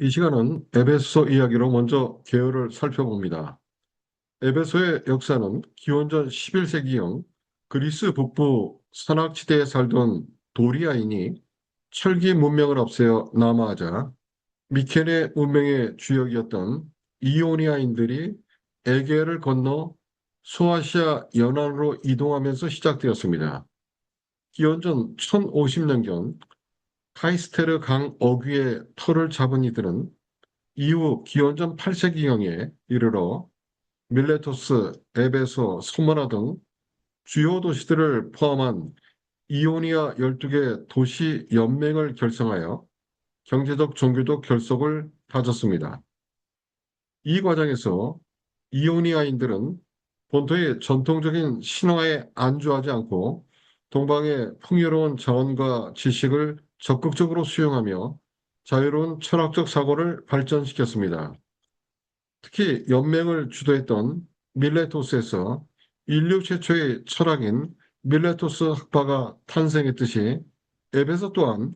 이 시간은 에베소 이야기로 먼저 개요를 살펴봅니다. 에베소의 역사는 기원전 11세기경 그리스 북부 산악지대에 살던 도리아인이 철기 문명을 없애어 남하하자 미케네 문명의 주역이었던 이오니아인들이 에게를 건너 소아시아 연안으로 이동하면서 시작되었습니다. 기원전 1050년경 카이스테르 강 어귀의 터를 잡은 이들은 이후 기원전 8세기경에 이르러 밀레토스, 에베소, 소머나 등 주요 도시들을 포함한 이오니아 12개 도시 연맹을 결성하여 경제적 종교적 결속을 다졌습니다. 이 과정에서 이오니아인들은 본토의 전통적인 신화에 안주하지 않고 동방의 풍요로운 자원과 지식을 적극적으로 수용하며 자유로운 철학적 사고를 발전시켰습니다. 특히 연맹을 주도했던 밀레토스에서 인류 최초의 철학인 밀레토스 학파가 탄생했듯이 에베소 또한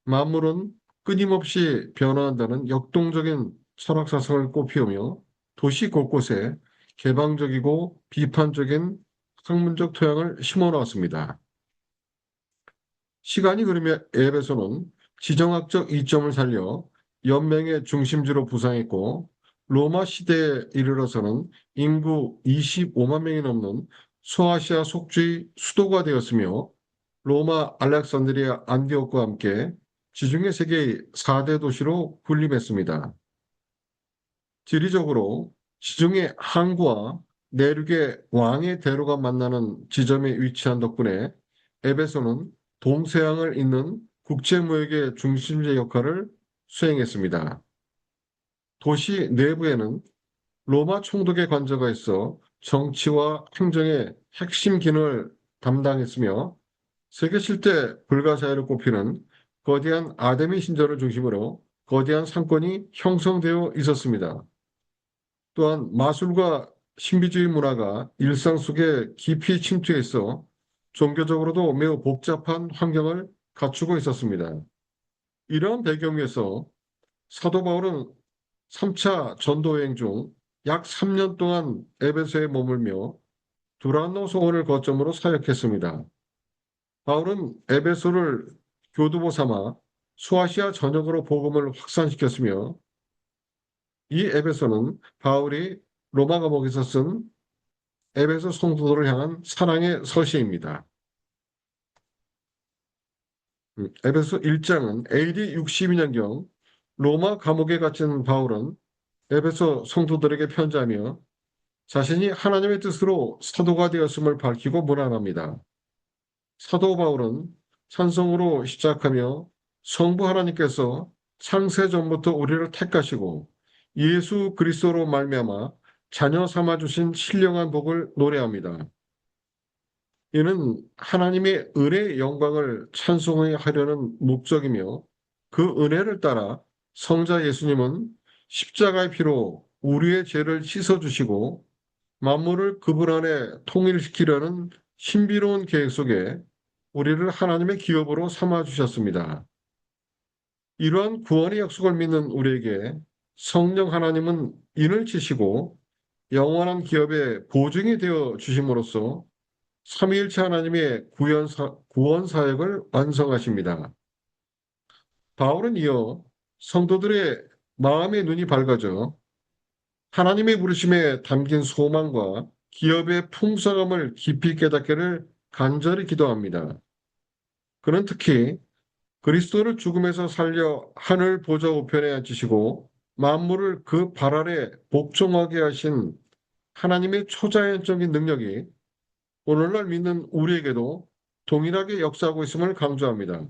만물은 끊임없이 변화한다는 역동적인 철학 사상을 꽃피우며 도시 곳곳에 개방적이고 비판적인 학문적 토양을 심어놓았습니다. 시간이 흐르며 에베소는 지정학적 이점을 살려 연맹의 중심지로 부상했고 로마 시대에 이르러서는 인구 25만 명이 넘는 소아시아 속주의 수도가 되었으며 로마 알렉산드리아 안디옥과 함께 지중해 세계의 4대 도시로 군림했습니다. 지리적으로 지중해 항구와 내륙의 왕의 대로가 만나는 지점에 위치한 덕분에 에베소는 동서양을 잇는 국제무역의 중심지 역할을 수행했습니다. 도시 내부에는 로마 총독의 관저가 있어 정치와 행정의 핵심 기능을 담당했으며 세계 7대 불가사의로 꼽히는 거대한 아데미 신전을 중심으로 거대한 상권이 형성되어 있었습니다. 또한 마술과 신비주의 문화가 일상 속에 깊이 침투해 있어 종교적으로도 매우 복잡한 환경을 갖추고 있었습니다. 이러한 배경에서 사도 바울은 3차 전도 여행 중 약 3년 동안 에베소에 머물며 두란노 소원을 거점으로 사역했습니다. 바울은 에베소를 교두보 삼아 소아시아 전역으로 복음을 확산시켰으며 이 에베소는 바울이 로마 감옥에서 쓴 에베소 성도들을 향한 사랑의 서시입니다. 에베소 1장은 AD 62년경 로마 감옥에 갇힌 바울은 에베소 성도들에게 편지하며 자신이 하나님의 뜻으로 사도가 되었음을 밝히고 문안합니다. 사도 바울은 찬송으로 시작하며 성부 하나님께서 창세 전부터 우리를 택하시고 예수 그리스도로 말미암아 자녀 삼아 주신 신령한 복을 노래합니다. 이는 하나님의 은혜의 영광을 찬송하려는 목적이며 그 은혜를 따라 성자 예수님은 십자가의 피로 우리의 죄를 씻어주시고 만물을 그분 안에 통일시키려는 신비로운 계획 속에 우리를 하나님의 기업으로 삼아주셨습니다. 이러한 구원의 약속을 믿는 우리에게 성령 하나님은 인을 치시고 영원한 기업의 보증이 되어 주심으로써 삼위일체 하나님의 구원 사역을 완성하십니다. 바울은 이어 성도들의 마음의 눈이 밝아져 하나님의 부르심에 담긴 소망과 기업의 풍성함을 깊이 깨닫기를 간절히 기도합니다. 그는 특히 그리스도를 죽음에서 살려 하늘 보좌 우편에 앉히시고 만물을 그 발 아래 복종하게 하신 하나님의 초자연적인 능력이 오늘날 믿는 우리에게도 동일하게 역사하고 있음을 강조합니다.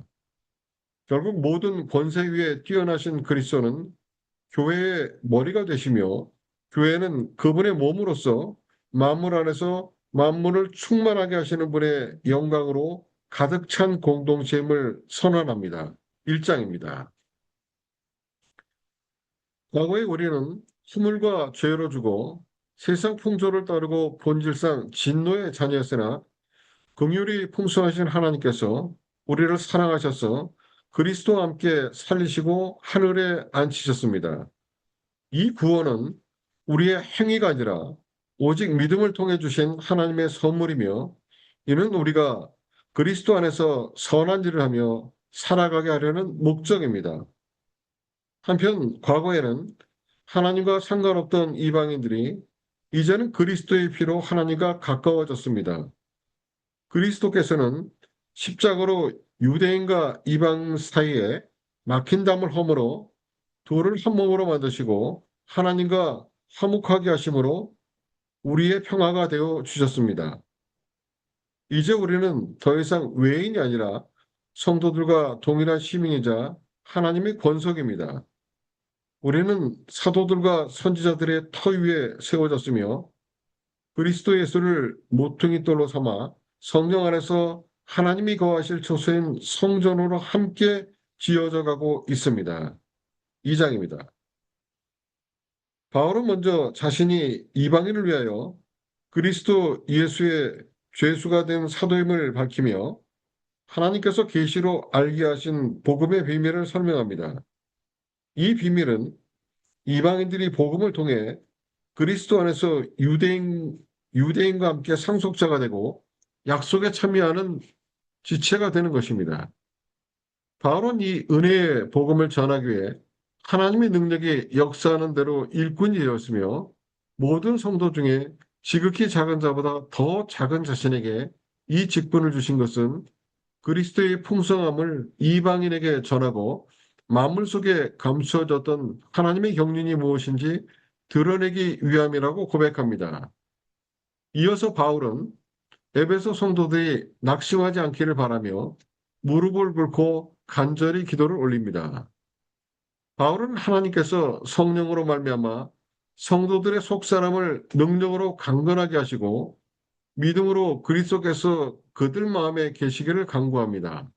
결국 모든 권세 위에 뛰어나신 그리스도는 교회의 머리가 되시며 교회는 그분의 몸으로서 만물 안에서 만물을 충만하게 하시는 분의 영광으로 가득 찬 공동체임을 선언합니다. 1장입니다. 과거에 우리는 허물과 죄로 죽어 세상 풍조를 따르고 본질상 진노의 자녀였으나 긍휼이 풍성하신 하나님께서 우리를 사랑하셔서 그리스도와 함께 살리시고 하늘에 앉히셨습니다. 이 구원은 우리의 행위가 아니라 오직 믿음을 통해 주신 하나님의 선물이며, 이는 우리가 그리스도 안에서 선한 일을 하며 살아가게 하려는 목적입니다. 한편 과거에는 하나님과 상관없던 이방인들이 이제는 그리스도의 피로 하나님과 가까워졌습니다. 그리스도께서는 십자가로 유대인과 이방 사이에 막힌 담을 허물어 둘을 한 몸으로 만드시고 하나님과 화목하게 하심으로 우리의 평화가 되어 주셨습니다. 이제 우리는 더 이상 외인이 아니라 성도들과 동일한 시민이자 하나님의 권속입니다. 우리는 사도들과 선지자들의 터 위에 세워졌으며 그리스도 예수를 모퉁이 돌로 삼아 성령 안에서 하나님이 거하실 처소인 성전으로 함께 지어져 가고 있습니다. 2장입니다. 바울은 먼저 자신이 이방인을 위하여 그리스도 예수의 죄수가 된 사도임을 밝히며 하나님께서 계시로 알게 하신 복음의 비밀을 설명합니다. 이 비밀은 이방인들이 복음을 통해 그리스도 안에서 유대인과 함께 상속자가 되고 약속에 참여하는 지체가 되는 것입니다. 바울은 이 은혜의 복음을 전하기 위해 하나님의 능력이 역사하는 대로 일꾼이 되었으며, 모든 성도 중에 지극히 작은 자보다 더 작은 자신에게 이 직분을 주신 것은 그리스도의 풍성함을 이방인에게 전하고 만물 속에 감추어졌던 하나님의 경륜이 무엇인지 드러내기 위함이라고 고백합니다. 이어서 바울은 에베소 성도들이 낙심하지 않기를 바라며 무릎을 꿇고 간절히 기도를 올립니다. 바울은 하나님께서 성령으로 말미암아 성도들의 속사람을 능력으로 강건하게 하시고 믿음으로 그리스도께서 그들 마음에 계시기를 간구합니다.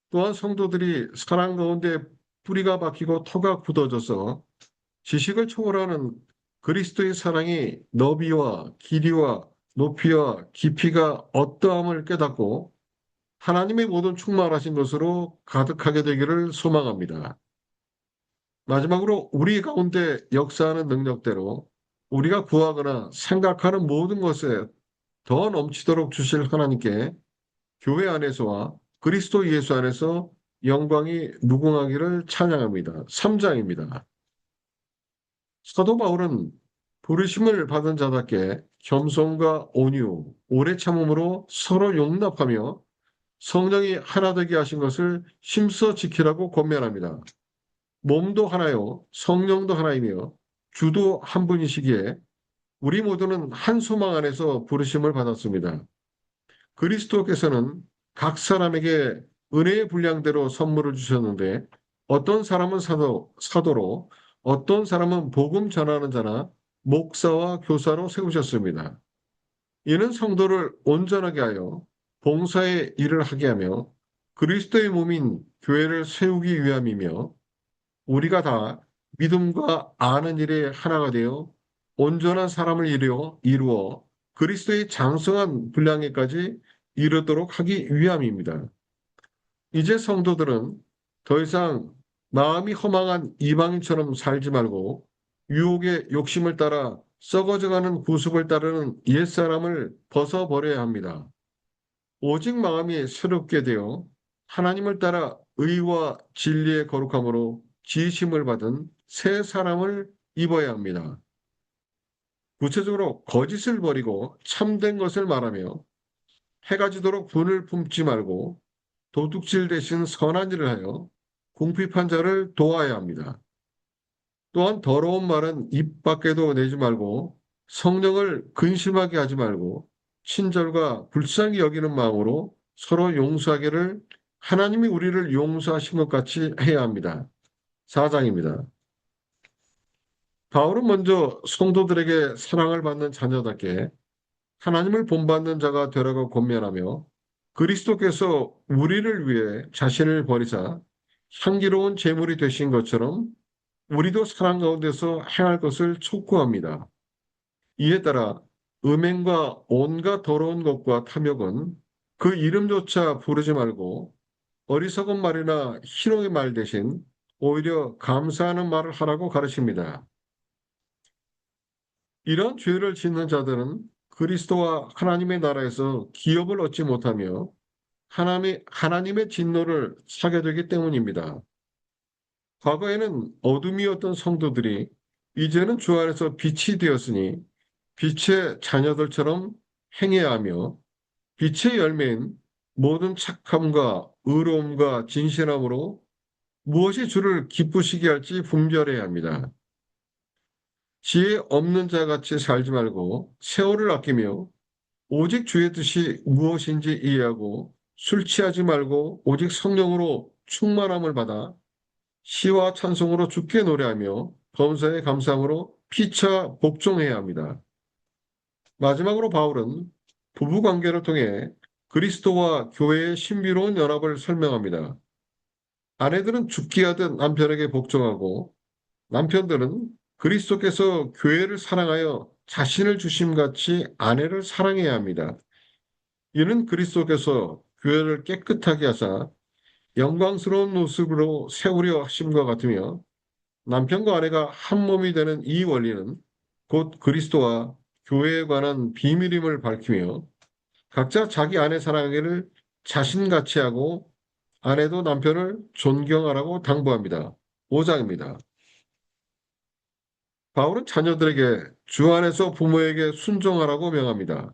또한 성도들이 사랑 가운데 뿌리가 박히고 터가 굳어져서 지식을 초월하는 그리스도의 사랑이 너비와 길이와 높이와 깊이가 어떠함을 깨닫고 하나님의 모든 충만하신 것으로 가득하게 되기를 소망합니다. 마지막으로 우리 가운데 역사하는 능력대로 우리가 구하거나 생각하는 모든 것에 더 넘치도록 주실 하나님께 교회 안에서와 그리스도 예수 안에서 영광이 무궁하기를 찬양합니다. 3장입니다. 사도 바울은 부르심을 받은 자답게 겸손과 온유, 오래 참음으로 서로 용납하며 성령이 하나 되게 하신 것을 힘써 지키라고 권면합니다. 몸도 하나요, 성령도 하나이며 주도 한 분이시기에 우리 모두는 한 소망 안에서 부르심을 받았습니다. 그리스도께서는 각 사람에게 은혜의 분량대로 선물을 주셨는데 어떤 사람은 사도로, 어떤 사람은 복음 전하는 자나 목사와 교사로 세우셨습니다. 이는 성도를 온전하게 하여 봉사의 일을 하게 하며 그리스도의 몸인 교회를 세우기 위함이며, 우리가 다 믿음과 아는 일에 하나가 되어 온전한 사람을 이루어 그리스도의 장성한 분량에까지 이르도록 하기 위함입니다. 이제 성도들은 더 이상 마음이 허망한 이방인처럼 살지 말고 유혹의 욕심을 따라 썩어져가는 구습을 따르는 옛사람을 벗어버려야 합니다. 오직 마음이 새롭게 되어 하나님을 따라 의와 진리의 거룩함으로 지으심을 받은 새 사람을 입어야 합니다. 구체적으로 거짓을 버리고 참된 것을 말하며 해가 지도록 분을 품지 말고 도둑질 대신 선한 일을 하여 궁핍한 자를 도와야 합니다. 또한 더러운 말은 입 밖에도 내지 말고 성령을 근심하게 하지 말고 친절과 불쌍히 여기는 마음으로 서로 용서하기를 하나님이 우리를 용서하신 것 같이 해야 합니다. 4장입니다. 바울은 먼저 성도들에게 사랑을 받는 자녀답게 하나님을 본받는 자가 되라고 권면하며 그리스도께서 우리를 위해 자신을 버리사 향기로운 제물이 되신 것처럼 우리도 사랑 가운데서 행할 것을 촉구합니다. 이에 따라 음행과 온갖 더러운 것과 탐욕은 그 이름조차 부르지 말고 어리석은 말이나 희롱의 말 대신 오히려 감사하는 말을 하라고 가르칩니다. 이런 죄를 짓는 자들은 그리스도와 하나님의 나라에서 기업을 얻지 못하며 하나님의 진노를 사게 되기 때문입니다. 과거에는 어둠이었던 성도들이 이제는 주 안에서 빛이 되었으니 빛의 자녀들처럼 행해야 하며 빛의 열매인 모든 착함과 의로움과 진실함으로 무엇이 주를 기쁘시게 할지 분별해야 합니다. 지혜 없는 자 같이 살지 말고 세월을 아끼며 오직 주의 뜻이 무엇인지 이해하고 술 취하지 말고 오직 성령으로 충만함을 받아 시와 찬송으로 주께 노래하며 범사에 감사함으로 피차 복종해야 합니다. 마지막으로 바울은 부부 관계를 통해 그리스도와 교회의 신비로운 연합을 설명합니다. 아내들은 죽게 하듯 남편에게 복종하고 남편들은 그리스도께서 교회를 사랑하여 자신을 주심같이 아내를 사랑해야 합니다. 이는 그리스도께서 교회를 깨끗하게 하사 영광스러운 모습으로 세우려 하심과 같으며 남편과 아내가 한 몸이 되는 이 원리는 곧 그리스도와 교회에 관한 비밀임을 밝히며 각자 자기 아내 사랑하기를 자신같이 하고 아내도 남편을 존경하라고 당부합니다. 5장입니다. 바울은 자녀들에게 주 안에서 부모에게 순종하라고 명합니다.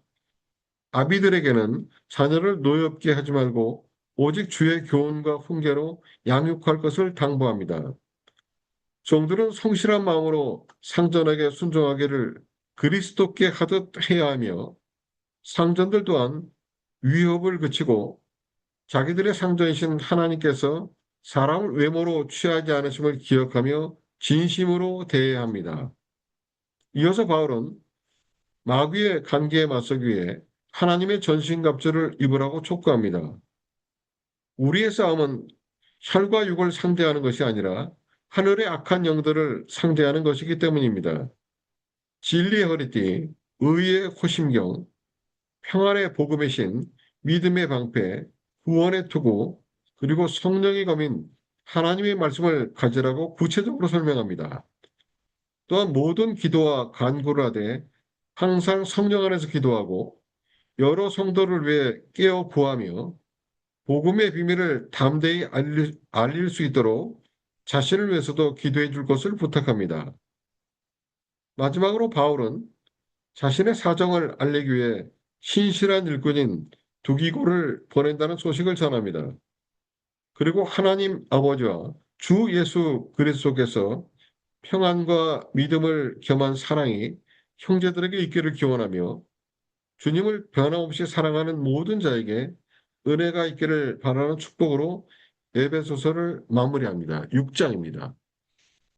아비들에게는 자녀를 노엽게 하지 말고 오직 주의 교훈과 훈계로 양육할 것을 당부합니다. 종들은 성실한 마음으로 상전에게 순종하기를 그리스도께 하듯 해야 하며 상전들 또한 위협을 그치고 자기들의 상전이신 하나님께서 사람을 외모로 취하지 않으심을 기억하며 진심으로 대해야 합니다. 이어서 바울은 마귀의 관계에 맞서기 위해 하나님의 전신갑주를 입으라고 촉구합니다. 우리의 싸움은 혈과 육을 상대하는 것이 아니라 하늘의 악한 영들을 상대하는 것이기 때문입니다. 진리의 허리띠, 의의 호심경, 평안의 복음의 신, 믿음의 방패, 구원의 투구, 그리고 성령의 검인 하나님의 말씀을 가지라고 구체적으로 설명합니다. 또한 모든 기도와 간구를 하되 항상 성령 안에서 기도하고 여러 성도를 위해 깨어 구하며 복음의 비밀을 담대히 알릴 수 있도록 자신을 위해서도 기도해 줄 것을 부탁합니다. 마지막으로 바울은 자신의 사정을 알리기 위해 신실한 일꾼인 두기고를 보낸다는 소식을 전합니다. 그리고 하나님 아버지와 주 예수 그리스도께서 평안과 믿음을 겸한 사랑이 형제들에게 있기를 기원하며 주님을 변함없이 사랑하는 모든 자에게 은혜가 있기를 바라는 축복으로 에베소서를 마무리합니다. 6장입니다.